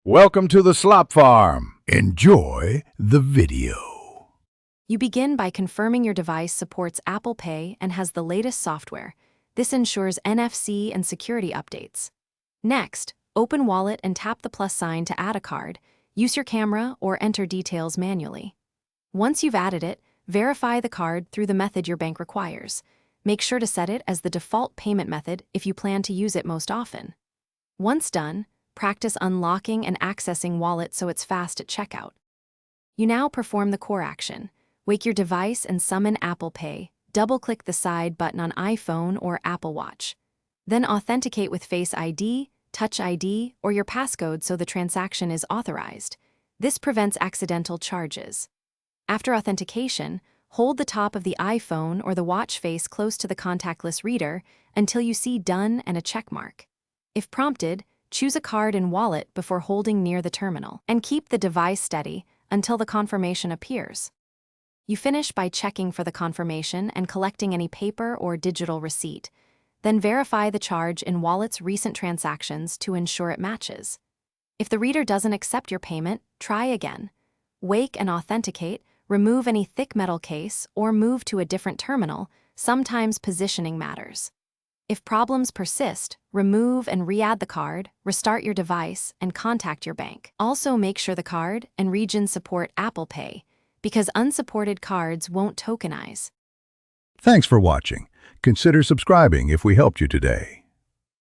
Welcome to the Slop Farm. Enjoy the video. You begin by confirming your device supports Apple Pay and has the latest software. This ensures NFC and security updates. Next, open Wallet and tap the plus sign to add a card. Use your camera or enter details manually. Once you've added it, verify the card through the method your bank requires. Make sure to set it as the default payment method if you plan to use it most often. Once done, practice unlocking and accessing Wallet so it's fast at checkout. You now perform the core action. Wake your device and summon Apple Pay. Double-click the side button on iPhone or Apple Watch. Then authenticate with Face ID, Touch ID, or your passcode so the transaction is authorized. This prevents accidental charges. After authentication, hold the top of the iPhone or the watch face close to the contactless reader until you see Done and a check mark. If prompted, choose a card and wallet before holding near the terminal, and keep the device steady until the confirmation appears. You finish by checking for the confirmation and collecting any paper or digital receipt. Then verify the charge in Wallet's recent transactions to ensure it matches. If the reader doesn't accept your payment, try again. Wake and authenticate, remove any thick metal case, or move to a different terminal. Sometimes positioning matters. If problems persist, remove and re-add the card, restart your device, and contact your bank. Also make sure the card and region support Apple Pay, because unsupported cards won't tokenize. Thanks for watching. Consider subscribing if we helped you today.